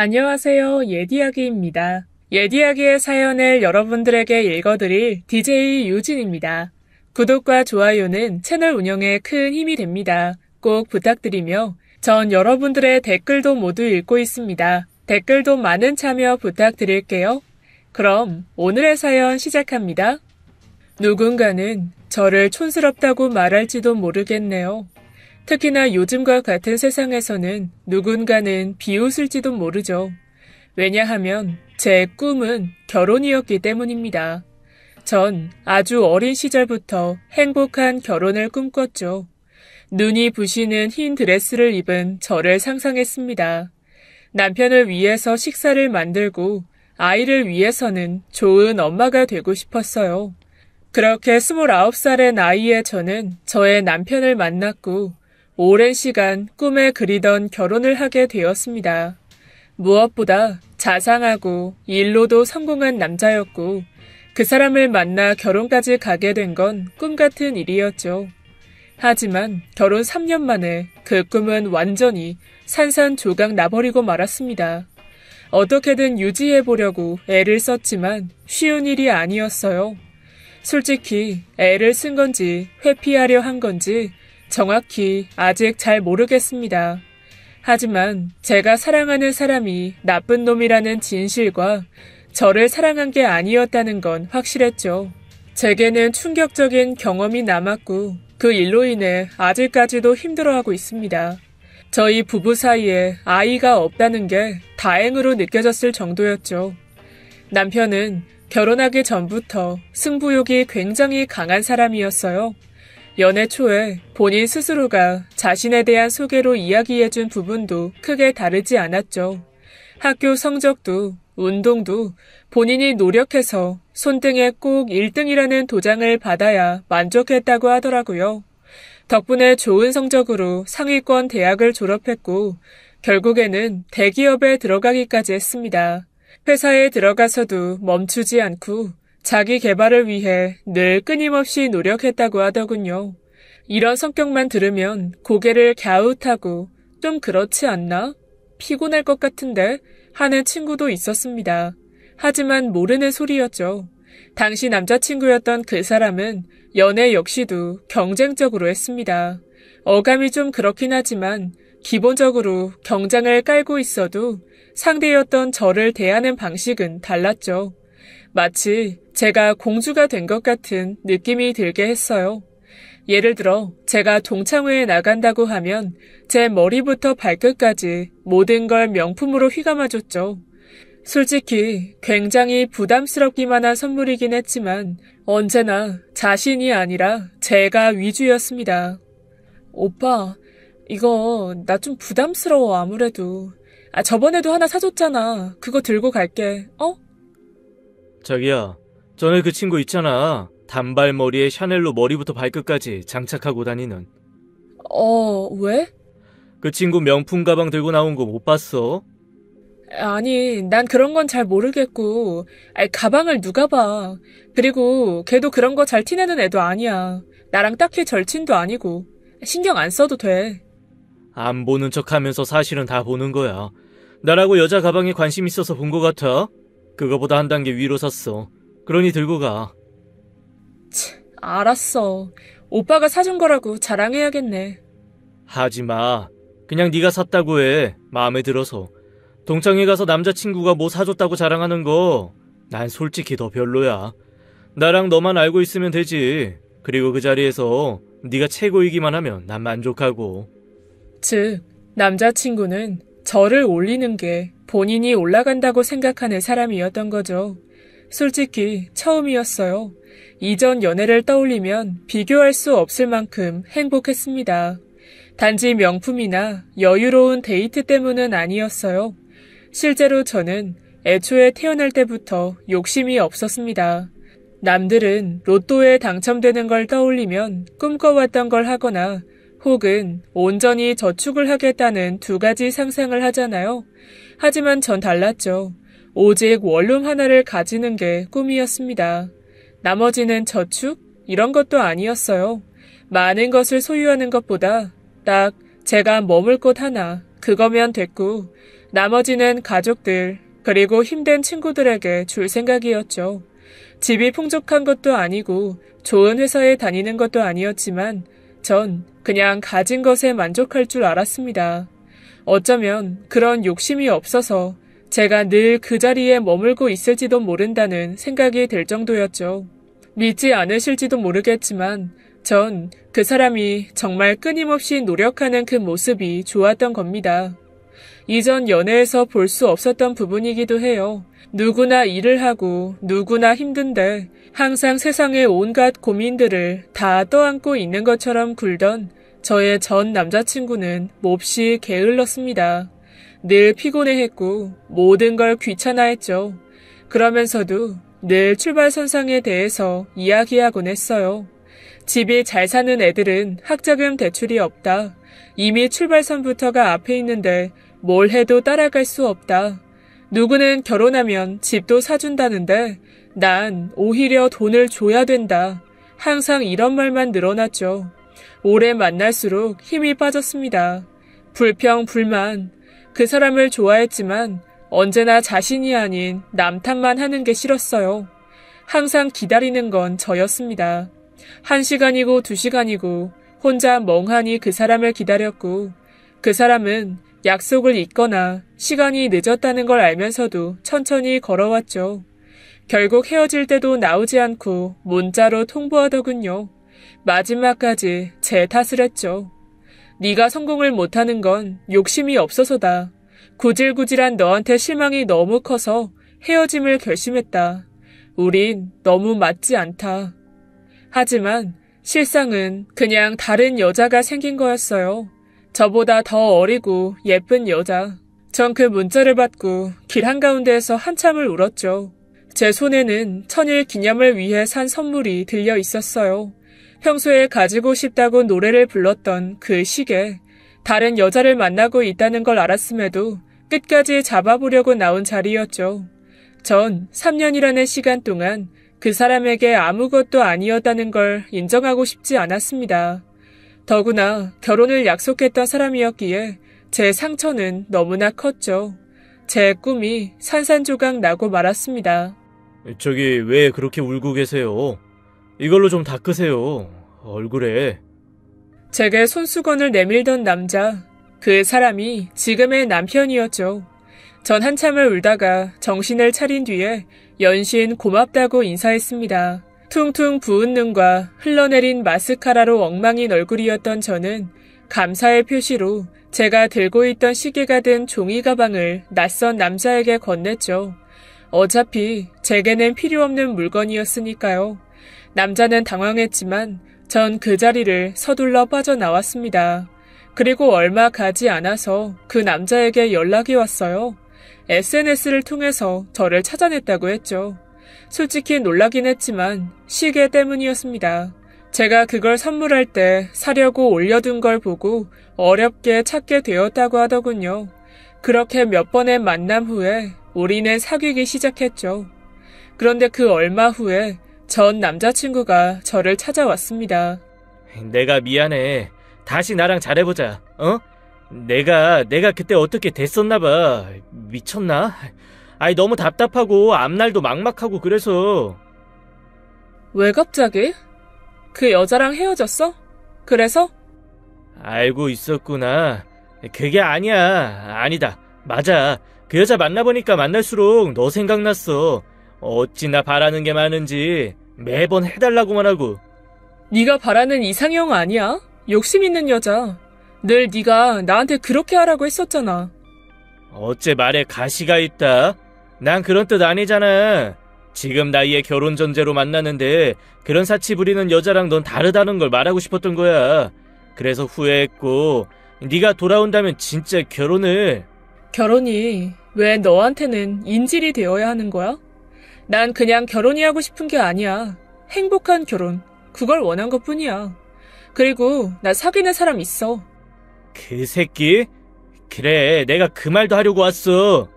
안녕하세요. 예디야기입니다. 예디야기의 사연을 여러분들에게 읽어드릴 DJ 유진입니다. 구독과 좋아요는 채널 운영에 큰 힘이 됩니다. 꼭 부탁드리며 전 여러분들의 댓글도 모두 읽고 있습니다. 댓글도 많은 참여 부탁드릴게요. 그럼 오늘의 사연 시작합니다. 누군가는 저를 촌스럽다고 말할지도 모르겠네요. 특히나 요즘과 같은 세상에서는 누군가는 비웃을지도 모르죠. 왜냐하면 제 꿈은 결혼이었기 때문입니다. 전 아주 어린 시절부터 행복한 결혼을 꿈꿨죠. 눈이 부시는 흰 드레스를 입은 저를 상상했습니다. 남편을 위해서 식사를 만들고 아이를 위해서는 좋은 엄마가 되고 싶었어요. 그렇게 29살의 나이에 저는 저의 남편을 만났고 오랜 시간 꿈에 그리던 결혼을 하게 되었습니다. 무엇보다 자상하고 일로도 성공한 남자였고 그 사람을 만나 결혼까지 가게 된 건 꿈같은 일이었죠. 하지만 결혼 3년 만에 그 꿈은 완전히 산산조각 나버리고 말았습니다. 어떻게든 유지해보려고 애를 썼지만 쉬운 일이 아니었어요. 솔직히 애를 쓴 건지 회피하려 한 건지 정확히 아직 잘 모르겠습니다. 하지만 제가 사랑하는 사람이 나쁜 놈이라는 진실과 저를 사랑한 게 아니었다는 건 확실했죠. 제게는 충격적인 경험이 남았고 그 일로 인해 아직까지도 힘들어하고 있습니다. 저희 부부 사이에 아이가 없다는 게 다행으로 느껴졌을 정도였죠. 남편은 결혼하기 전부터 승부욕이 굉장히 강한 사람이었어요. 연애 초에 본인 스스로가 자신에 대한 소개로 이야기해준 부분도 크게 다르지 않았죠. 학교 성적도 운동도 본인이 노력해서 손등에 꼭 1등이라는 도장을 받아야 만족했다고 하더라고요. 덕분에 좋은 성적으로 상위권 대학을 졸업했고 결국에는 대기업에 들어가기까지 했습니다. 회사에 들어가서도 멈추지 않고 자기 개발을 위해 늘 끊임없이 노력했다고 하더군요. 이런 성격만 들으면 고개를 갸웃하고 좀 그렇지 않나? 피곤할 것 같은데? 하는 친구도 있었습니다. 하지만 모르는 소리였죠. 당시 남자친구였던 그 사람은 연애 역시도 경쟁적으로 했습니다. 어감이 좀 그렇긴 하지만 기본적으로 경장을 깔고 있어도 상대였던 저를 대하는 방식은 달랐죠. 마치 제가 공주가 된 것 같은 느낌이 들게 했어요. 예를 들어 제가 동창회에 나간다고 하면 제 머리부터 발끝까지 모든 걸 명품으로 휘감아줬죠. 솔직히 굉장히 부담스럽기만 한 선물이긴 했지만 언제나 자신이 아니라 제가 위주였습니다. 오빠, 이거 나 좀 부담스러워 아무래도. 저번에도 하나 사줬잖아. 그거 들고 갈게. 자기야, 전에 그 친구 있잖아. 단발머리에 샤넬로 머리부터 발끝까지 장착하고 다니는. 왜? 그 친구 명품 가방 들고 나온 거 못 봤어? 아니, 난 그런 건 잘 모르겠고, 가방을 누가 봐. 그리고 걔도 그런 거 잘 티내는 애도 아니야. 나랑 딱히 절친도 아니고. 신경 안 써도 돼. 안 보는 척하면서 사실은 다 보는 거야. 나라고 여자 가방에 관심 있어서 본 거 같아? 그거보다 한 단계 위로 샀어. 그러니 들고 가. 알았어. 오빠가 사준 거라고 자랑해야겠네. 하지마. 그냥 네가 샀다고 해. 마음에 들어서. 동창회 가서 남자친구가 뭐 사줬다고 자랑하는 거 난 솔직히 더 별로야. 나랑 너만 알고 있으면 되지. 그리고 그 자리에서 네가 최고이기만 하면 난 만족하고. 즉, 남자친구는 저를 올리는 게 본인이 올라간다고 생각하는 사람이었던 거죠. 솔직히 처음이었어요. 이전 연애를 떠올리면 비교할 수 없을 만큼 행복했습니다. 단지 명품이나 여유로운 데이트 때문은 아니었어요. 실제로 저는 애초에 태어날 때부터 욕심이 없었습니다. 남들은 로또에 당첨되는 걸 떠올리면 꿈꿔왔던 걸 하거나 혹은 온전히 저축을 하겠다는 두 가지 상상을 하잖아요. 하지만 전 달랐죠. 오직 원룸 하나를 가지는 게 꿈이었습니다. 나머지는 저축? 이런 것도 아니었어요. 많은 것을 소유하는 것보다 딱 제가 머물 곳 하나, 그거면 됐고 나머지는 가족들, 그리고 힘든 친구들에게 줄 생각이었죠. 집이 풍족한 것도 아니고 좋은 회사에 다니는 것도 아니었지만 전 그냥 가진 것에 만족할 줄 알았습니다. 어쩌면 그런 욕심이 없어서 제가 늘 그 자리에 머물고 있을지도 모른다는 생각이 들 정도였죠. 믿지 않으실지도 모르겠지만 전 그 사람이 정말 끊임없이 노력하는 그 모습이 좋았던 겁니다. 이전 연애에서 볼 수 없었던 부분이기도 해요. 누구나 일을 하고 누구나 힘든데 항상 세상의 온갖 고민들을 다 떠안고 있는 것처럼 굴던 저의 전 남자친구는 몹시 게을렀습니다. 늘 피곤해했고 모든 걸 귀찮아했죠. 그러면서도 늘 출발선상에 대해서 이야기하곤 했어요. 집이 잘 사는 애들은 학자금 대출이 없다. 이미 출발선부터가 앞에 있는데 뭘 해도 따라갈 수 없다. 누구는 결혼하면 집도 사준다는데 난 오히려 돈을 줘야 된다. 항상 이런 말만 늘어났죠. 오래 만날수록 힘이 빠졌습니다. 불평, 불만. 그 사람을 좋아했지만 언제나 자신이 아닌 남 탓만 하는 게 싫었어요. 항상 기다리는 건 저였습니다. 1시간이고 2시간이고 혼자 멍하니 그 사람을 기다렸고 그 사람은 약속을 잊거나 시간이 늦었다는 걸 알면서도 천천히 걸어왔죠. 결국 헤어질 때도 나오지 않고 문자로 통보하더군요. 마지막까지 제 탓을 했죠. 네가 성공을 못하는 건 욕심이 없어서다. 구질구질한 너한테 실망이 너무 커서 헤어짐을 결심했다. 우린 너무 맞지 않다. 하지만 실상은 그냥 다른 여자가 생긴 거였어요. 저보다 더 어리고 예쁜 여자. 전 그 문자를 받고 길 한가운데에서 한참을 울었죠. 제 손에는 천일 기념을 위해 산 선물이 들려 있었어요. 평소에 가지고 싶다고 노래를 불렀던 그 시계. 다른 여자를 만나고 있다는 걸 알았음에도 끝까지 잡아보려고 나온 자리였죠. 전 3년이라는 시간 동안 그 사람에게 아무것도 아니었다는 걸 인정하고 싶지 않았습니다. 더구나 결혼을 약속했던 사람이었기에 제 상처는 너무나 컸죠. 제 꿈이 산산조각 나고 말았습니다. 저기 왜 그렇게 울고 계세요? 이걸로 좀 닦으세요. 얼굴에. 제게 손수건을 내밀던 남자. 그 사람이 지금의 남편이었죠. 전 한참을 울다가 정신을 차린 뒤에 연신 고맙다고 인사했습니다. 퉁퉁 부은 눈과 흘러내린 마스카라로 엉망인 얼굴이었던 저는 감사의 표시로 제가 들고 있던 시계가 든 종이 가방을 낯선 남자에게 건넸죠. 어차피 제게는 필요 없는 물건이었으니까요. 남자는 당황했지만 전 그 자리를 서둘러 빠져나왔습니다. 그리고 얼마 가지 않아서 그 남자에게 연락이 왔어요. SNS를 통해서 저를 찾아냈다고 했죠. 솔직히 놀라긴 했지만 시계 때문이었습니다. 제가 그걸 선물할 때 사려고 올려둔 걸 보고 어렵게 찾게 되었다고 하더군요. 그렇게 몇 번의 만남 후에 우리는 사귀기 시작했죠. 그런데 그 얼마 후에 전 남자친구가 저를 찾아왔습니다. 내가 미안해. 다시 나랑 잘해보자. 어? 내가 그때 어떻게 됐었나봐. 미쳤나? 아이 너무 답답하고 앞날도 막막하고 그래서. 왜 갑자기? 그 여자랑 헤어졌어? 그래서? 알고 있었구나. 그게 아니야. 아니다. 맞아. 그 여자 만나보니까 만날수록 너 생각났어. 어찌나 바라는 게 많은지 매번 해달라고만 하고. 네가 바라는 이상형 아니야? 욕심 있는 여자. 늘 네가 나한테 그렇게 하라고 했었잖아. 어째 말에 가시가 있다. 난 그런 뜻 아니잖아. 지금 나이에 결혼 전제로 만나는데 그런 사치 부리는 여자랑 넌 다르다는 걸 말하고 싶었던 거야. 그래서 후회했고 네가 돌아온다면 진짜 결혼을. 결혼이 왜 너한테는 인질이 되어야 하는 거야? 난 그냥 결혼이 하고 싶은 게 아니야. 행복한 결혼. 그걸 원한 것뿐이야. 그리고 나 사귀는 사람 있어. 그 새끼? 그래, 내가 그 말도 하려고 왔어.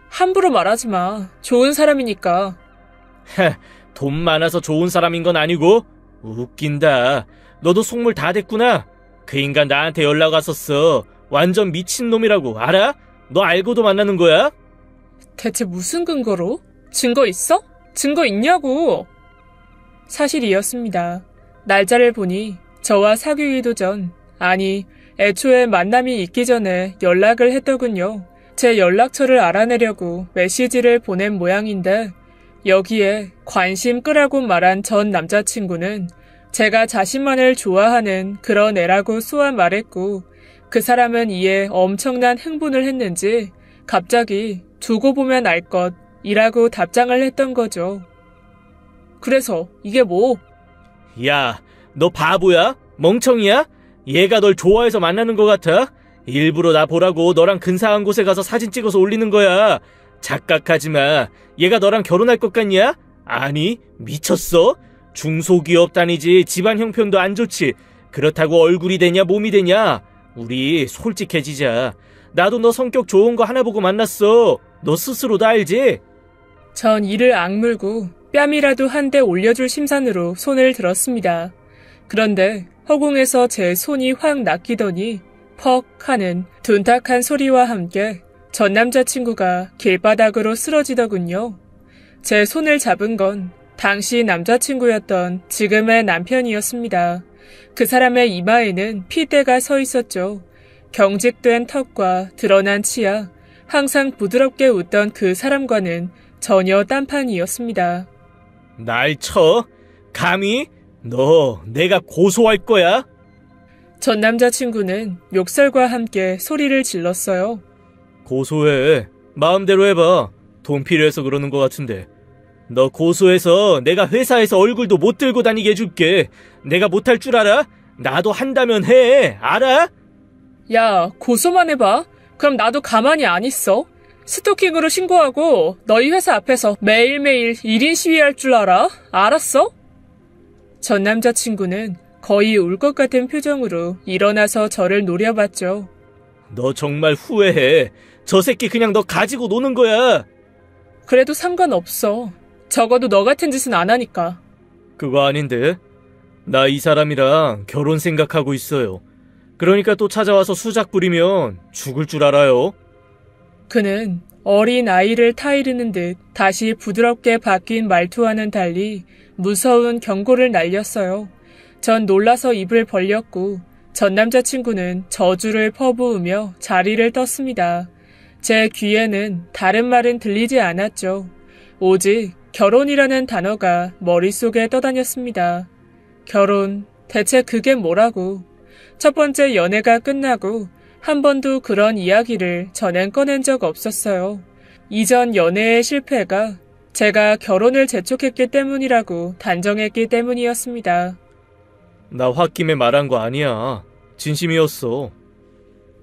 함부로 말하지 마. 좋은 사람이니까. 돈 많아서 좋은 사람인 건 아니고? 웃긴다. 너도 속물 다 됐구나. 그 인간 나한테 연락 왔었어. 완전 미친놈이라고 알아? 너 알고도 만나는 거야? 대체 무슨 근거로? 증거 있어? 증거 있냐고! 사실이었습니다. 날짜를 보니 저와 사귀기도 전, 아니, 애초에 만남이 있기 전에 연락을 했더군요. 제 연락처를 알아내려고 메시지를 보낸 모양인데 여기에 관심 끄라고 말한 전 남자친구는 제가 자신만을 좋아하는 그런 애라고 쏘아 말했고 그 사람은 이에 엄청난 흥분을 했는지 갑자기 두고 보면 알 것이라고 답장을 했던 거죠. 그래서 이게 뭐? 야, 너 바보야? 멍청이야? 얘가 널 좋아해서 만나는 것 같아? 일부러 나 보라고 너랑 근사한 곳에 가서 사진 찍어서 올리는 거야. 착각하지 마. 얘가 너랑 결혼할 것 같냐? 아니, 미쳤어? 중소기업 다니지 집안 형편도 안 좋지. 그렇다고 얼굴이 되냐 몸이 되냐? 우리 솔직해지자. 나도 너 성격 좋은 거 하나 보고 만났어. 너 스스로도 알지? 전 이를 악물고 뺨이라도 한 대 올려줄 심산으로 손을 들었습니다. 그런데 허공에서 제 손이 확 낚이더니 퍽 하는 둔탁한 소리와 함께 전 남자친구가 길바닥으로 쓰러지더군요. 제 손을 잡은 건 당시 남자친구였던 지금의 남편이었습니다. 그 사람의 이마에는 핏대가 서 있었죠. 경직된 턱과 드러난 치아, 항상 부드럽게 웃던 그 사람과는 전혀 딴판이었습니다. 날 쳐? 감히? 너 내가 고소할 거야? 전 남자친구는 욕설과 함께 소리를 질렀어요. 고소해. 마음대로 해봐. 돈 필요해서 그러는 것 같은데. 너 고소해서 내가 회사에서 얼굴도 못 들고 다니게 해줄게. 내가 못할 줄 알아? 나도 한다면 해. 알아? 야, 고소만 해봐. 그럼 나도 가만히 안 있어. 스토킹으로 신고하고 너희 회사 앞에서 매일매일 1인 시위할 줄 알아? 알았어? 전 남자친구는 거의 울 것 같은 표정으로 일어나서 저를 노려봤죠. 너 정말 후회해. 저 새끼 그냥 너 가지고 노는 거야. 그래도 상관없어. 적어도 너 같은 짓은 안 하니까. 그거 아닌데. 나 이 사람이랑 결혼 생각하고 있어요. 그러니까 또 찾아와서 수작 부리면 죽을 줄 알아요. 그는 어린 아이를 타이르는 듯 다시 부드럽게 바뀐 말투와는 달리 무서운 경고를 날렸어요. 전 놀라서 입을 벌렸고 전 남자친구는 저주를 퍼부으며 자리를 떴습니다. 제 귀에는 다른 말은 들리지 않았죠. 오직 결혼이라는 단어가 머릿속에 떠다녔습니다. 결혼, 대체 그게 뭐라고? 첫 번째 연애가 끝나고 한 번도 그런 이야기를 전엔 꺼낸 적 없었어요. 이전 연애의 실패가 제가 결혼을 재촉했기 때문이라고 단정했기 때문이었습니다. 나 홧김에 말한 거 아니야. 진심이었어.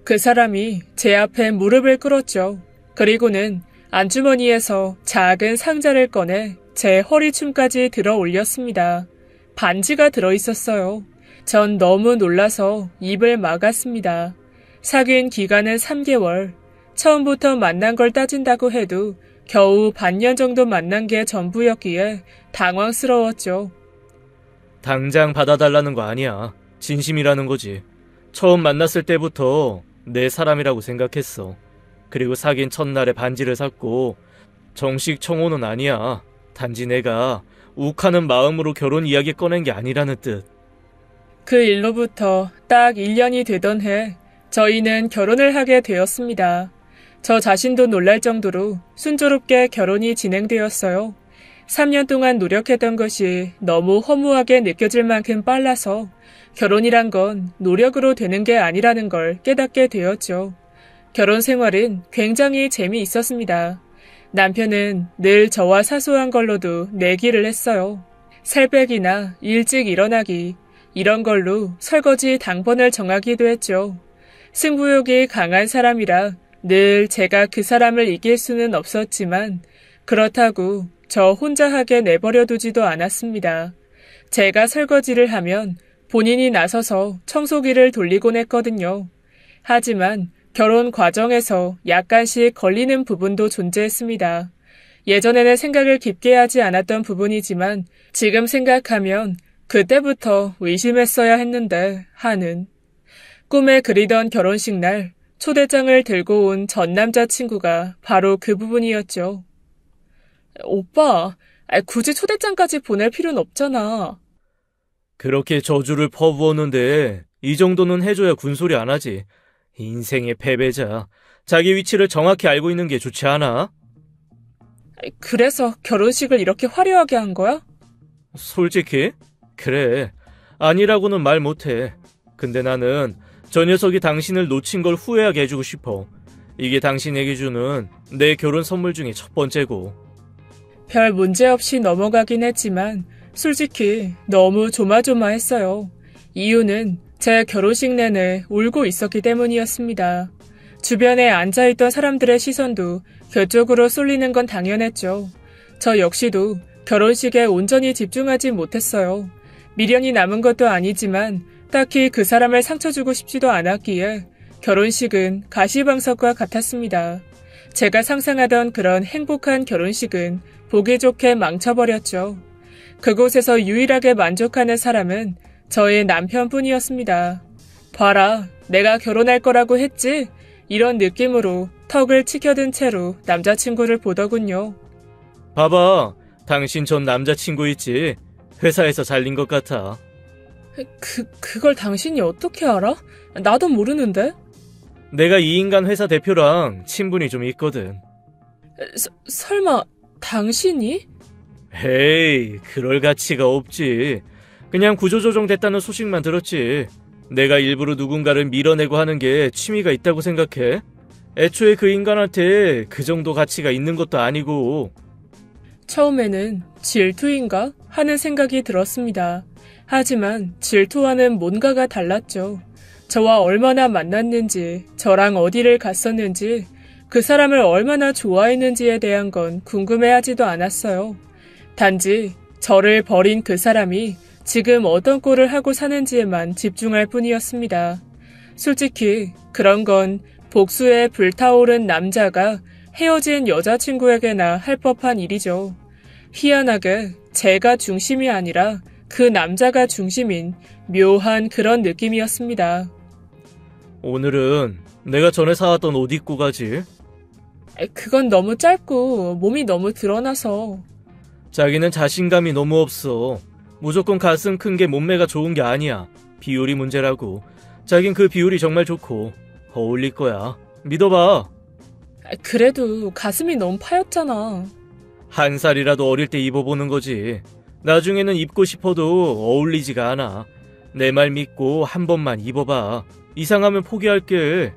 그 사람이 제 앞에 무릎을 꿇었죠. 그리고는 안주머니에서 작은 상자를 꺼내 제 허리춤까지 들어 올렸습니다. 반지가 들어있었어요. 전 너무 놀라서 입을 막았습니다. 사귄 기간은 3개월. 처음부터 만난 걸 따진다고 해도 겨우 반년 정도 만난 게 전부였기에 당황스러웠죠. 당장 받아달라는 거 아니야. 진심이라는 거지. 처음 만났을 때부터 내 사람이라고 생각했어. 그리고 사귄 첫날에 반지를 샀고 정식 청혼은 아니야. 단지 내가 욱하는 마음으로 결혼 이야기 꺼낸 게 아니라는 뜻. 그 일로부터 딱 1년이 되던 해 저희는 결혼을 하게 되었습니다. 저 자신도 놀랄 정도로 순조롭게 결혼이 진행되었어요. 3년 동안 노력했던 것이 너무 허무하게 느껴질 만큼 빨라서 결혼이란 건 노력으로 되는 게 아니라는 걸 깨닫게 되었죠. 결혼 생활은 굉장히 재미있었습니다. 남편은 늘 저와 사소한 걸로도 내기를 했어요. 새벽이나 일찍 일어나기, 이런 걸로 설거지 당번을 정하기도 했죠. 승부욕이 강한 사람이라 늘 제가 그 사람을 이길 수는 없었지만 그렇다고 저 혼자 하게 내버려 두지도 않았습니다. 제가 설거지를 하면 본인이 나서서 청소기를 돌리곤 했거든요. 하지만 결혼 과정에서 약간씩 걸리는 부분도 존재했습니다. 예전에는 생각을 깊게 하지 않았던 부분이지만 지금 생각하면 그때부터 의심했어야 했는데 하는. 꿈에 그리던 결혼식 날 초대장을 들고 온 전 남자친구가 바로 그 부분이었죠. 오빠, 굳이 초대장까지 보낼 필요는 없잖아. 그렇게 저주를 퍼부었는데 이 정도는 해줘야 군소리 안 하지. 인생의 패배자. 자기 위치를 정확히 알고 있는 게 좋지 않아? 그래서 결혼식을 이렇게 화려하게 한 거야? 솔직히? 그래. 아니라고는 말 못해. 근데 나는 저 녀석이 당신을 놓친 걸 후회하게 해주고 싶어. 이게 당신에게 주는 내 결혼 선물 중에 첫 번째고. 별 문제 없이 넘어가긴 했지만 솔직히 너무 조마조마했어요. 이유는 제 결혼식 내내 울고 있었기 때문이었습니다. 주변에 앉아있던 사람들의 시선도 그쪽으로 쏠리는 건 당연했죠. 저 역시도 결혼식에 온전히 집중하지 못했어요. 미련이 남은 것도 아니지만 딱히 그 사람을 상처 주고 싶지도 않았기에 결혼식은 가시방석과 같았습니다. 제가 상상하던 그런 행복한 결혼식은 보기 좋게 망쳐버렸죠. 그곳에서 유일하게 만족하는 사람은 저의 남편뿐이었습니다. 봐라, 내가 결혼할 거라고 했지? 이런 느낌으로 턱을 치켜든 채로 남자친구를 보더군요. 봐봐, 당신 전 남자친구 있지? 회사에서 잘린 것 같아. 그걸 당신이 어떻게 알아? 나도 모르는데? 내가 이 인간 회사 대표랑 친분이 좀 있거든. 설마 당신이? 에이, 그럴 가치가 없지. 그냥 구조조정 됐다는 소식만 들었지. 내가 일부러 누군가를 밀어내고 하는 게 취미가 있다고 생각해? 애초에 그 인간한테 그 정도 가치가 있는 것도 아니고. 처음에는 질투인가 하는 생각이 들었습니다. 하지만 질투와는 뭔가가 달랐죠. 저와 얼마나 만났는지, 저랑 어디를 갔었는지, 그 사람을 얼마나 좋아했는지에 대한 건 궁금해하지도 않았어요. 단지 저를 버린 그 사람이 지금 어떤 꼴을 하고 사는지에만 집중할 뿐이었습니다. 솔직히 그런 건 복수에 불타오른 남자가 헤어진 여자친구에게나 할 법한 일이죠. 희한하게 제가 중심이 아니라 그 남자가 중심인 묘한 그런 느낌이었습니다. 오늘은 내가 전에 사왔던 옷 입고 가지. 그건 너무 짧고 몸이 너무 드러나서. 자기는 자신감이 너무 없어. 무조건 가슴 큰 게 몸매가 좋은 게 아니야. 비율이 문제라고. 자긴 그 비율이 정말 좋고 어울릴 거야. 믿어봐. 그래도 가슴이 너무 파였잖아. 한 살이라도 어릴 때 입어보는 거지. 나중에는 입고 싶어도 어울리지가 않아. 내 말 믿고 한 번만 입어봐. 이상하면 포기할게.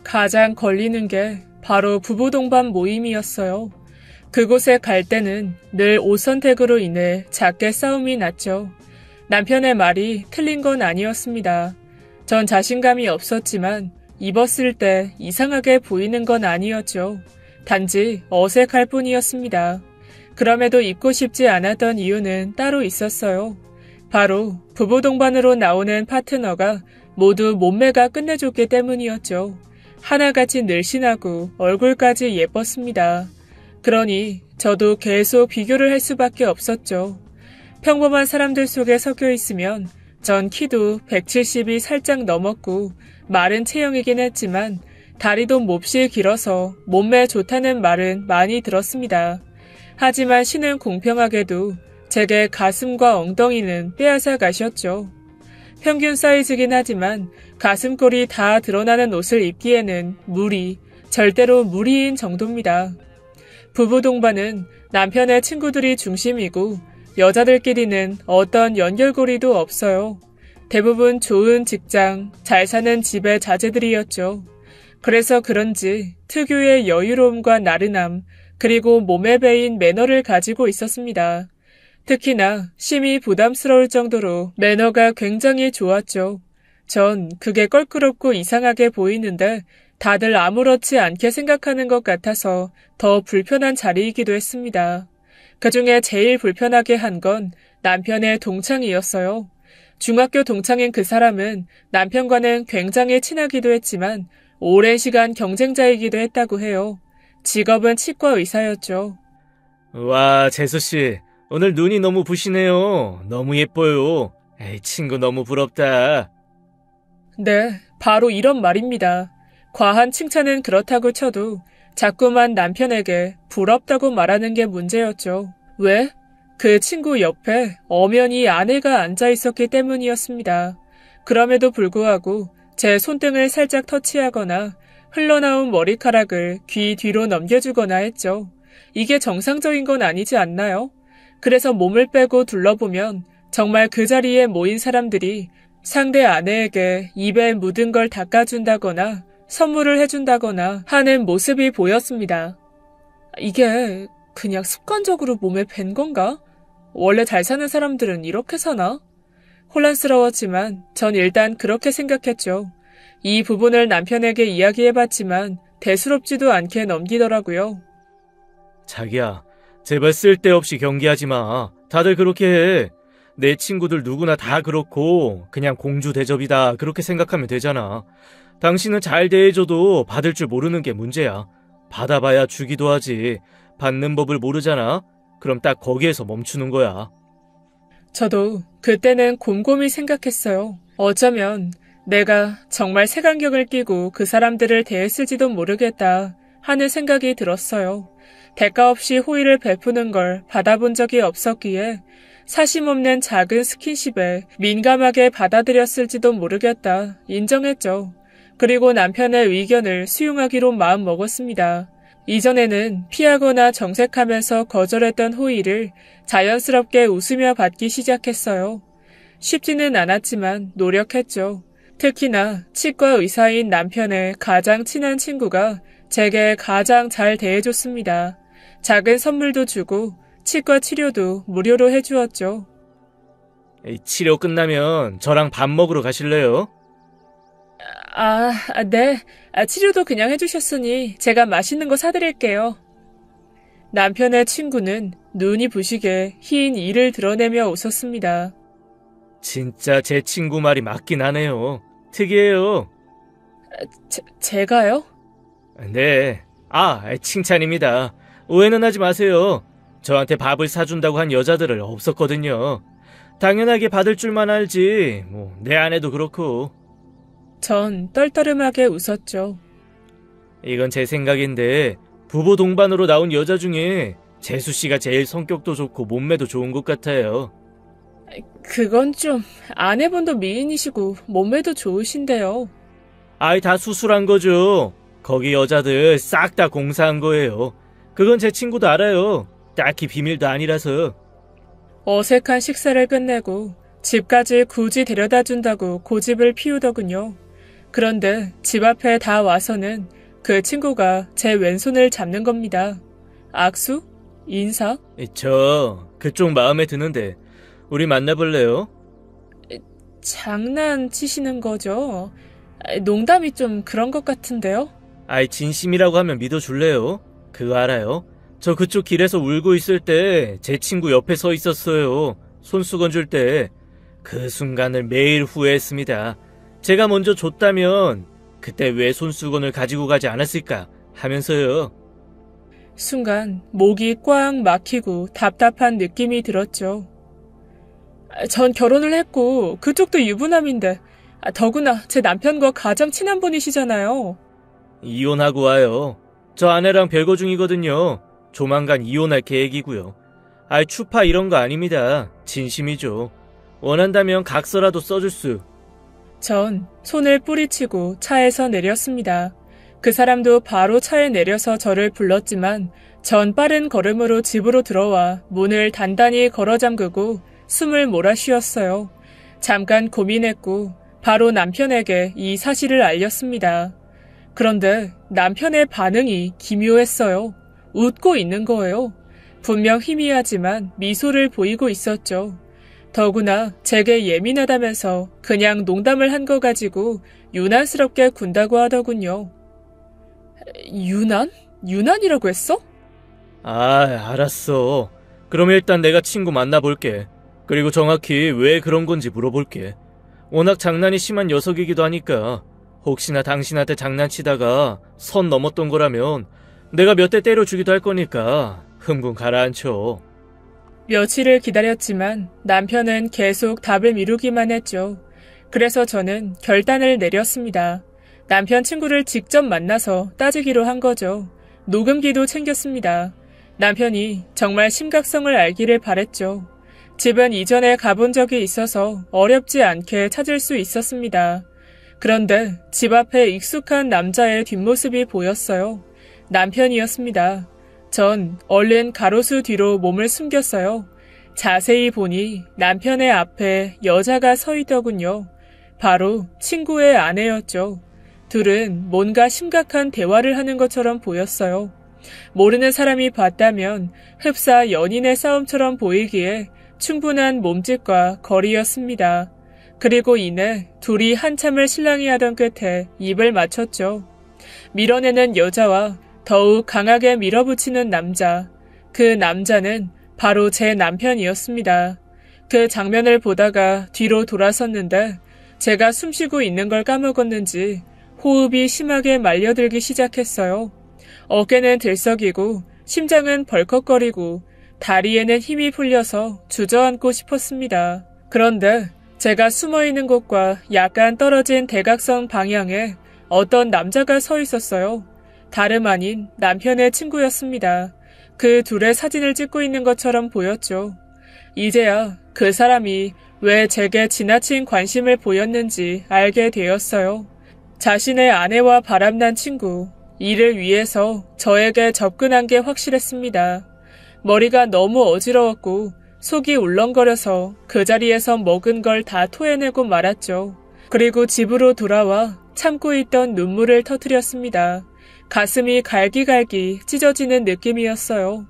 가장 걸리는 게 바로 부부 동반 모임이었어요. 그곳에 갈 때는 늘 옷 선택으로 인해 작게 싸움이 났죠. 남편의 말이 틀린 건 아니었습니다. 전 자신감이 없었지만 입었을 때 이상하게 보이는 건 아니었죠. 단지 어색할 뿐이었습니다. 그럼에도 입고 싶지 않았던 이유는 따로 있었어요. 바로 부부 동반으로 나오는 파트너가 모두 몸매가 끝내줬기 때문이었죠. 하나같이 늘씬하고 얼굴까지 예뻤습니다. 그러니 저도 계속 비교를 할 수밖에 없었죠. 평범한 사람들 속에 섞여 있으면 전 키도 170이 살짝 넘었고 마른 체형이긴 했지만 다리도 몹시 길어서 몸매 좋다는 말은 많이 들었습니다. 하지만 신은 공평하게도 제게 가슴과 엉덩이는 빼앗아 가셨죠. 평균 사이즈긴 하지만 가슴골이 다 드러나는 옷을 입기에는 절대로 무리인 정도입니다. 부부 동반은 남편의 친구들이 중심이고 여자들끼리는 어떤 연결고리도 없어요. 대부분 좋은 직장, 잘 사는 집의 자제들이었죠. 그래서 그런지 특유의 여유로움과 나른함, 그리고 몸에 배인 매너를 가지고 있었습니다. 특히나 심히 부담스러울 정도로 매너가 굉장히 좋았죠. 전 그게 껄끄럽고 이상하게 보이는데 다들 아무렇지 않게 생각하는 것 같아서 더 불편한 자리이기도 했습니다. 그중에 제일 불편하게 한 건 남편의 동창이었어요. 중학교 동창인 그 사람은 남편과는 굉장히 친하기도 했지만 오랜 시간 경쟁자이기도 했다고 해요. 직업은 치과 의사였죠. 와, 재수씨. 오늘 눈이 너무 부시네요. 너무 예뻐요. 에이, 친구 너무 부럽다. 네, 바로 이런 말입니다. 과한 칭찬은 그렇다고 쳐도 자꾸만 남편에게 부럽다고 말하는 게 문제였죠. 왜? 그 친구 옆에 엄연히 아내가 앉아 있었기 때문이었습니다. 그럼에도 불구하고 제 손등을 살짝 터치하거나 흘러나온 머리카락을 귀 뒤로 넘겨주거나 했죠. 이게 정상적인 건 아니지 않나요? 그래서 몸을 빼고 둘러보면 정말 그 자리에 모인 사람들이 상대 아내에게 입에 묻은 걸 닦아준다거나 선물을 해준다거나 하는 모습이 보였습니다. 이게 그냥 습관적으로 몸에 밴 건가? 원래 잘 사는 사람들은 이렇게 사나? 혼란스러웠지만 전 일단 그렇게 생각했죠. 이 부분을 남편에게 이야기해봤지만 대수롭지도 않게 넘기더라고요. 자기야, 제발 쓸데없이 경계하지 마. 다들 그렇게 해. 내 친구들 누구나 다 그렇고 그냥 공주 대접이다 그렇게 생각하면 되잖아. 당신은 잘 대해줘도 받을 줄 모르는 게 문제야. 받아봐야 주기도 하지. 받는 법을 모르잖아. 그럼 딱 거기에서 멈추는 거야. 저도 그때는 곰곰이 생각했어요. 어쩌면 내가 정말 색안경을 끼고 그 사람들을 대했을지도 모르겠다 하는 생각이 들었어요. 대가 없이 호의를 베푸는 걸 받아본 적이 없었기에 사심없는 작은 스킨십에 민감하게 받아들였을지도 모르겠다 인정했죠. 그리고 남편의 의견을 수용하기로 마음먹었습니다. 이전에는 피하거나 정색하면서 거절했던 호의를 자연스럽게 웃으며 받기 시작했어요. 쉽지는 않았지만 노력했죠. 특히나 치과 의사인 남편의 가장 친한 친구가 제게 가장 잘 대해줬습니다. 작은 선물도 주고 치과 치료도 무료로 해주었죠. 치료 끝나면 저랑 밥 먹으러 가실래요? 네. 치료도 그냥 해주셨으니 제가 맛있는 거 사드릴게요. 남편의 친구는 눈이 부시게 흰 이를 드러내며 웃었습니다. 진짜 제 친구 말이 맞긴 하네요. 특이해요. 제가요? 네. 칭찬입니다. 오해는 하지 마세요. 저한테 밥을 사준다고 한 여자들은 없었거든요. 당연하게 받을 줄만 알지. 내 아내도 그렇고. 전 떨떠름하게 웃었죠. 이건 제 생각인데 부부 동반으로 나온 여자 중에 재수 씨가 제일 성격도 좋고 몸매도 좋은 것 같아요. 그건 좀 아내분도 미인이시고 몸매도 좋으신데요. 다 수술한 거죠. 거기 여자들 싹 다 공사한 거예요. 그건 제 친구도 알아요. 딱히 비밀도 아니라서. 어색한 식사를 끝내고 집까지 굳이 데려다 준다고 고집을 피우더군요. 그런데 집 앞에 다 와서는 그 친구가 제 왼손을 잡는 겁니다. 악수? 인사? 저 그쪽 마음에 드는데 우리 만나볼래요? 장난치시는 거죠? 농담이 좀 그런 것 같은데요? 진심이라고 하면 믿어줄래요? 그거 알아요? 저 그쪽 길에서 울고 있을 때 제 친구 옆에 서 있었어요. 손수건 줄 때. 그 순간을 매일 후회했습니다. 제가 먼저 줬다면 그때 왜 손수건을 가지고 가지 않았을까 하면서요. 순간 목이 꽉 막히고 답답한 느낌이 들었죠. 전 결혼을 했고 그쪽도 유부남인데 더구나 제 남편과 가장 친한 분이시잖아요. 이혼하고 와요. 저 아내랑 별거 중이거든요. 조만간 이혼할 계획이고요. 추파 이런 거 아닙니다. 진심이죠. 원한다면 각서라도 써줄 수. 전 손을 뿌리치고 차에서 내렸습니다. 그 사람도 바로 차에 내려서 저를 불렀지만 전 빠른 걸음으로 집으로 들어와 문을 단단히 걸어 잠그고 숨을 몰아쉬었어요. 잠깐 고민했고 바로 남편에게 이 사실을 알렸습니다. 그런데 남편의 반응이 기묘했어요. 웃고 있는 거예요. 분명 희미하지만 미소를 보이고 있었죠. 더구나 제게 예민하다면서 그냥 농담을 한 거 가지고 유난스럽게 군다고 하더군요. 유난? 유난이라고 했어? 알았어. 그럼 일단 내가 친구 만나볼게. 그리고 정확히 왜 그런 건지 물어볼게. 워낙 장난이 심한 녀석이기도 하니까 혹시나 당신한테 장난치다가 선 넘었던 거라면 내가 몇 대 때려주기도 할 거니까 흥분 가라앉혀. 며칠을 기다렸지만 남편은 계속 답을 미루기만 했죠. 그래서 저는 결단을 내렸습니다. 남편 친구를 직접 만나서 따지기로 한 거죠. 녹음기도 챙겼습니다. 남편이 정말 심각성을 알기를 바랬죠. 집은 이전에 가본 적이 있어서 어렵지 않게 찾을 수 있었습니다. 그런데 집 앞에 익숙한 남자의 뒷모습이 보였어요. 남편이었습니다. 전 얼른 가로수 뒤로 몸을 숨겼어요. 자세히 보니 남편의 앞에 여자가 서 있더군요. 바로 친구의 아내였죠. 둘은 뭔가 심각한 대화를 하는 것처럼 보였어요. 모르는 사람이 봤다면 흡사 연인의 싸움처럼 보이기에 충분한 몸짓과 거리였습니다. 그리고 이내 둘이 한참을 실랑이하던 끝에 입을 맞췄죠. 밀어내는 여자와 더욱 강하게 밀어붙이는 남자. 그 남자는 바로 제 남편이었습니다. 그 장면을 보다가 뒤로 돌아섰는데 제가 숨쉬고 있는 걸 까먹었는지 호흡이 심하게 말려들기 시작했어요. 어깨는 들썩이고 심장은 벌컥거리고 다리에는 힘이 풀려서 주저앉고 싶었습니다. 그런데 제가 숨어있는 곳과 약간 떨어진 대각선 방향에 어떤 남자가 서 있었어요. 다름 아닌 남편의 친구였습니다. 그 둘의 사진을 찍고 있는 것처럼 보였죠. 이제야 그 사람이 왜 제게 지나친 관심을 보였는지 알게 되었어요. 자신의 아내와 바람난 친구, 이를 위해서 저에게 접근한 게 확실했습니다. 머리가 너무 어지러웠고 속이 울렁거려서 그 자리에서 먹은 걸 다 토해내고 말았죠. 그리고 집으로 돌아와 참고 있던 눈물을 터뜨렸습니다. 가슴이 갈기갈기 찢어지는 느낌이었어요.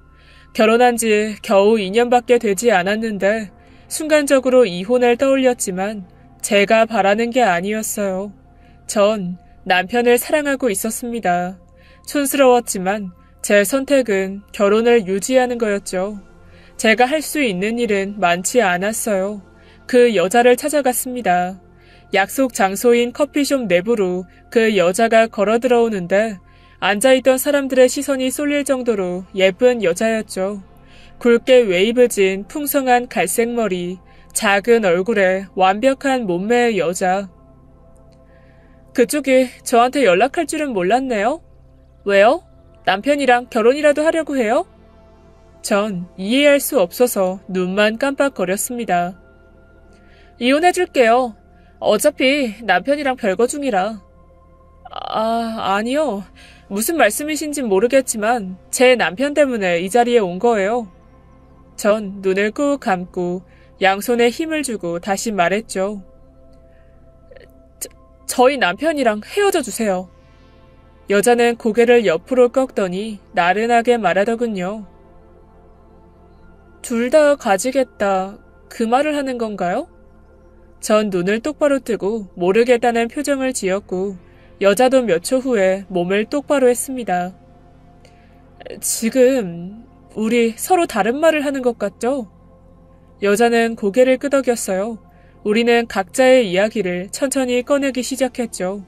결혼한 지 겨우 2년밖에 되지 않았는데 순간적으로 이혼을 떠올렸지만 제가 바라는 게 아니었어요. 전 남편을 사랑하고 있었습니다. 촌스러웠지만 제 선택은 결혼을 유지하는 거였죠. 제가 할 수 있는 일은 많지 않았어요. 그 여자를 찾아갔습니다. 약속 장소인 커피숍 내부로 그 여자가 걸어 들어오는데 앉아있던 사람들의 시선이 쏠릴 정도로 예쁜 여자였죠. 굵게 웨이브진 풍성한 갈색 머리, 작은 얼굴에 완벽한 몸매의 여자. 그쪽이 저한테 연락할 줄은 몰랐네요. 왜요? 남편이랑 결혼이라도 하려고 해요? 전 이해할 수 없어서 눈만 깜빡거렸습니다. 이혼해줄게요. 어차피 남편이랑 별거 중이라. 아니요. 무슨 말씀이신진 모르겠지만 제 남편 때문에 이 자리에 온 거예요. 전 눈을 꾹 감고 양손에 힘을 주고 다시 말했죠. 저희 남편이랑 헤어져 주세요. 여자는 고개를 옆으로 꺾더니 나른하게 말하더군요. 둘 다 가지겠다, 그 말을 하는 건가요? 전 눈을 똑바로 뜨고 모르겠다는 표정을 지었고 여자도 몇 초 후에 몸을 똑바로 했습니다. 지금 우리 서로 다른 말을 하는 것 같죠? 여자는 고개를 끄덕였어요. 우리는 각자의 이야기를 천천히 꺼내기 시작했죠.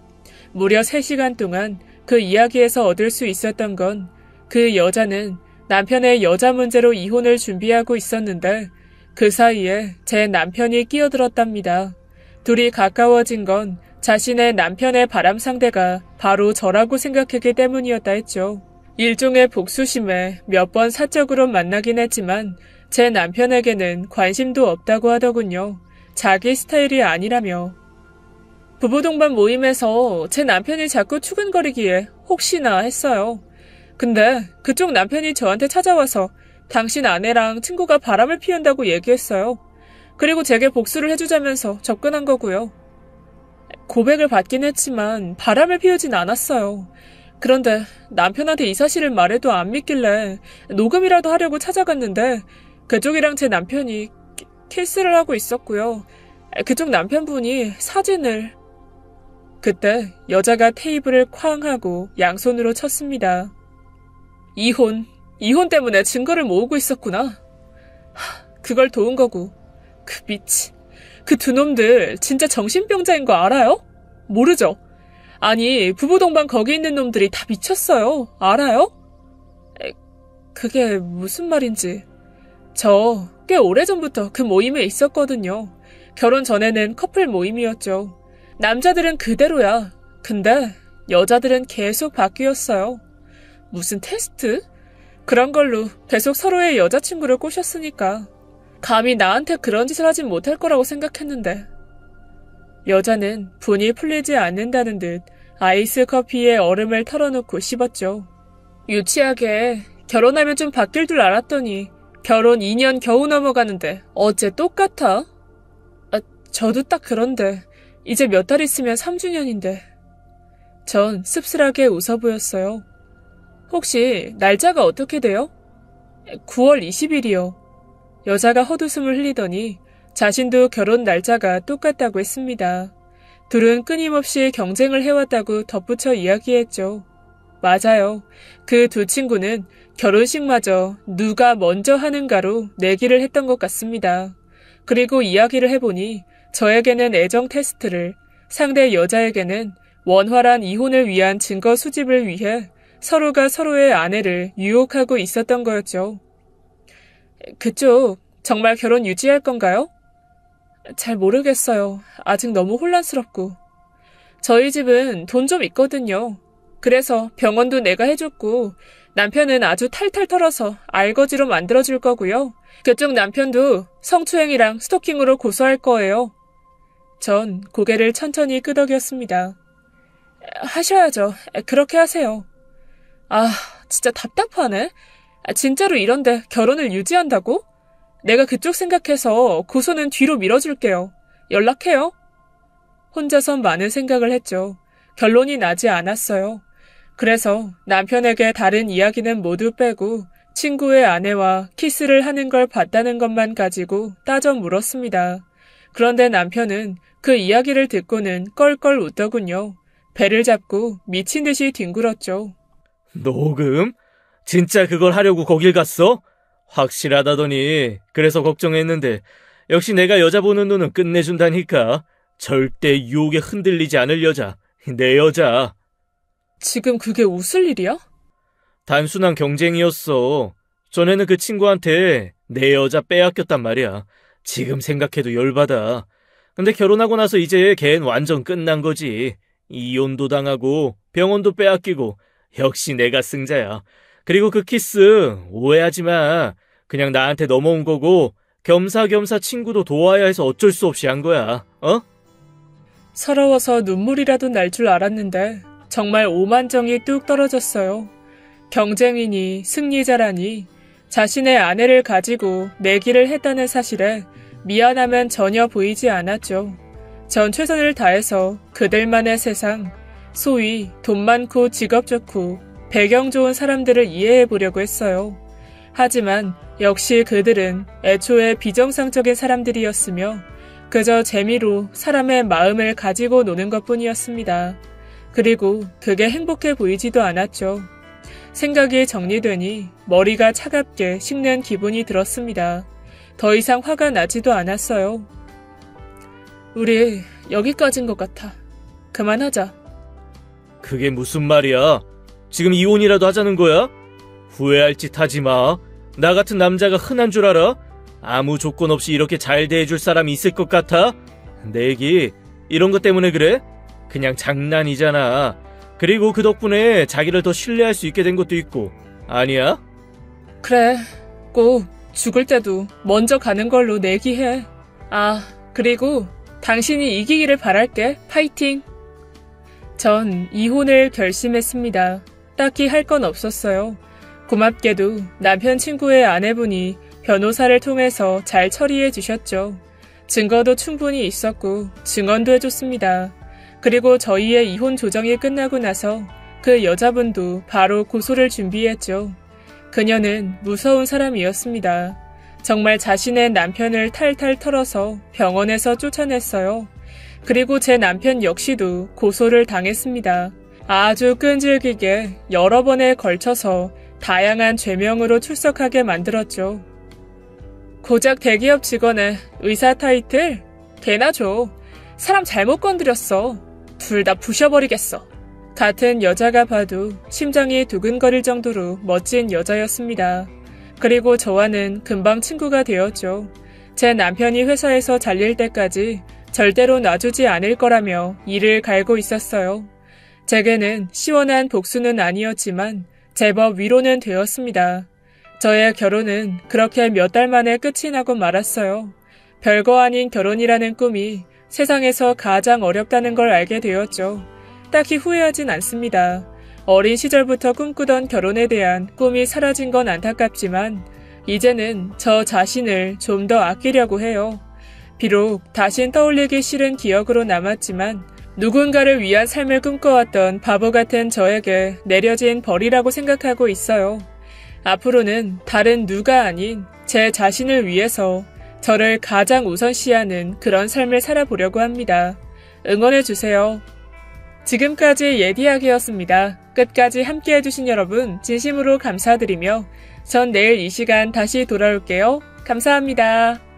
무려 3시간 동안 그 이야기에서 얻을 수 있었던 건 그 여자는 남편의 여자 문제로 이혼을 준비하고 있었는데 그 사이에 제 남편이 끼어들었답니다. 둘이 가까워진 건 자신의 남편의 바람 상대가 바로 저라고 생각했기 때문이었다 했죠. 일종의 복수심에 몇 번 사적으로 만나긴 했지만 제 남편에게는 관심도 없다고 하더군요. 자기 스타일이 아니라며. 부부동반 모임에서 제 남편이 자꾸 추근거리기에 혹시나 했어요. 근데 그쪽 남편이 저한테 찾아와서 당신 아내랑 친구가 바람을 피운다고 얘기했어요. 그리고 제게 복수를 해주자면서 접근한 거고요. 고백을 받긴 했지만 바람을 피우진 않았어요. 그런데 남편한테 이 사실을 말해도 안 믿길래 녹음이라도 하려고 찾아갔는데 그쪽이랑 제 남편이 키스를 하고 있었고요. 그쪽 남편분이 사진을... 그때 여자가 테이블을 쾅 하고 양손으로 쳤습니다. 이혼 때문에 증거를 모으고 있었구나. 그걸 도운 거고. 그 미치. 그 두 놈들 진짜 정신병자인 거 알아요? 모르죠? 아니, 부부동반 거기 있는 놈들이 다 미쳤어요. 알아요? 그게 무슨 말인지. 저 꽤 오래전부터 그 모임에 있었거든요. 결혼 전에는 커플 모임이었죠. 남자들은 그대로야. 근데 여자들은 계속 바뀌었어요. 무슨 테스트? 그런 걸로 계속 서로의 여자친구를 꼬셨으니까 감히 나한테 그런 짓을 하진 못할 거라고 생각했는데. 여자는 분이 풀리지 않는다는 듯 아이스 커피에 얼음을 털어놓고 씹었죠. 유치하게 결혼하면 좀 바뀔 줄 알았더니 결혼 2년 겨우 넘어가는데 어째 똑같아? 저도 딱 그런데 이제 몇 달 있으면 3주년인데. 전 씁쓸하게 웃어 보였어요. 혹시 날짜가 어떻게 돼요? 9월 20일이요. 여자가 헛웃음을 흘리더니 자신도 결혼 날짜가 똑같다고 했습니다. 둘은 끊임없이 경쟁을 해왔다고 덧붙여 이야기했죠. 맞아요. 그 두 친구는 결혼식마저 누가 먼저 하는가로 내기를 했던 것 같습니다. 그리고 이야기를 해보니 저에게는 애정 테스트를, 상대 여자에게는 원활한 이혼을 위한 증거 수집을 위해 서로가 서로의 아내를 유혹하고 있었던 거였죠. 그쪽 정말 결혼 유지할 건가요? 잘 모르겠어요. 아직 너무 혼란스럽고. 저희 집은 돈 좀 있거든요. 그래서 병원도 내가 해줬고 남편은 아주 탈탈 털어서 알거지로 만들어줄 거고요. 그쪽 남편도 성추행이랑 스토킹으로 고소할 거예요. 전 고개를 천천히 끄덕였습니다. 하셔야죠. 그렇게 하세요. 진짜 답답하네. 진짜로 이런데 결혼을 유지한다고? 내가 그쪽 생각해서 고소는 뒤로 밀어줄게요. 연락해요. 혼자선 많은 생각을 했죠. 결론이 나지 않았어요. 그래서 남편에게 다른 이야기는 모두 빼고 친구의 아내와 키스를 하는 걸 봤다는 것만 가지고 따져 물었습니다. 그런데 남편은 그 이야기를 듣고는 껄껄 웃더군요. 배를 잡고 미친 듯이 뒹굴었죠. 녹음? 진짜 그걸 하려고 거길 갔어? 확실하다더니. 그래서 걱정했는데 역시 내가 여자 보는 눈은 끝내준다니까. 절대 유혹에 흔들리지 않을 여자. 내 여자. 지금 그게 웃을 일이야? 단순한 경쟁이었어. 전에는 그 친구한테 내 여자 빼앗겼단 말이야. 지금 생각해도 열받아. 근데 결혼하고 나서 이제 걔는 완전 끝난 거지. 이혼도 당하고 병원도 빼앗기고. 역시 내가 승자야. 그리고 그 키스 오해하지 마. 그냥 나한테 넘어온 거고 겸사겸사 친구도 도와야 해서 어쩔 수 없이 한 거야. 서러워서 눈물이라도 날 줄 알았는데 정말 오만정이 뚝 떨어졌어요. 경쟁이니 승리자라니 자신의 아내를 가지고 내기를 했다는 사실에 미안함은 전혀 보이지 않았죠. 전 최선을 다해서 그들만의 세상, 소위 돈 많고 직업 좋고 배경 좋은 사람들을 이해해 보려고 했어요. 하지만 역시 그들은 애초에 비정상적인 사람들이었으며 그저 재미로 사람의 마음을 가지고 노는 것뿐이었습니다. 그리고 그게 행복해 보이지도 않았죠. 생각이 정리되니 머리가 차갑게 식는 기분이 들었습니다. 더 이상 화가 나지도 않았어요. 우리 여기까지인 것 같아. 그만하자. 그게 무슨 말이야? 지금 이혼이라도 하자는 거야? 후회할 짓 하지 마. 나 같은 남자가 흔한 줄 알아? 아무 조건 없이 이렇게 잘 대해줄 사람이 있을 것 같아? 내기 이런 것 때문에 그래? 그냥 장난이잖아. 그리고 그 덕분에 자기를 더 신뢰할 수 있게 된 것도 있고. 아니야? 그래. 꼭 죽을 때도 먼저 가는 걸로 내기해. 그리고 당신이 이기기를 바랄게. 파이팅. 전 이혼을 결심했습니다. 딱히 할 건 없었어요. 고맙게도 남편 친구의 아내분이 변호사를 통해서 잘 처리해 주셨죠. 증거도 충분히 있었고 증언도 해줬습니다. 그리고 저희의 이혼 조정이 끝나고 나서 그 여자분도 바로 고소를 준비했죠. 그녀는 무서운 사람이었습니다. 정말 자신의 남편을 탈탈 털어서 병원에서 쫓아냈어요. 그리고 제 남편 역시도 고소를 당했습니다. 아주 끈질기게 여러 번에 걸쳐서 다양한 죄명으로 출석하게 만들었죠. 고작 대기업 직원의 의사 타이틀? 개나 줘. 사람 잘못 건드렸어. 둘 다 부셔버리겠어. 같은 여자가 봐도 심장이 두근거릴 정도로 멋진 여자였습니다. 그리고 저와는 금방 친구가 되었죠. 제 남편이 회사에서 잘릴 때까지 절대로 놔주지 않을 거라며 이를 갈고 있었어요. 제게는 시원한 복수는 아니었지만 제법 위로는 되었습니다. 저의 결혼은 그렇게 몇 달 만에 끝이 나고 말았어요. 별거 아닌 결혼이라는 꿈이 세상에서 가장 어렵다는 걸 알게 되었죠. 딱히 후회하진 않습니다. 어린 시절부터 꿈꾸던 결혼에 대한 꿈이 사라진 건 안타깝지만 이제는 저 자신을 좀 더 아끼려고 해요. 비록 다신 떠올리기 싫은 기억으로 남았지만 누군가를 위한 삶을 꿈꿔왔던 바보 같은 저에게 내려진 벌이라고 생각하고 있어요. 앞으로는 다른 누가 아닌 제 자신을 위해서 저를 가장 우선시하는 그런 삶을 살아보려고 합니다. 응원해주세요. 지금까지 예디학이었습니다. 끝까지 함께해주신 여러분 진심으로 감사드리며 전 내일 이 시간 다시 돌아올게요. 감사합니다.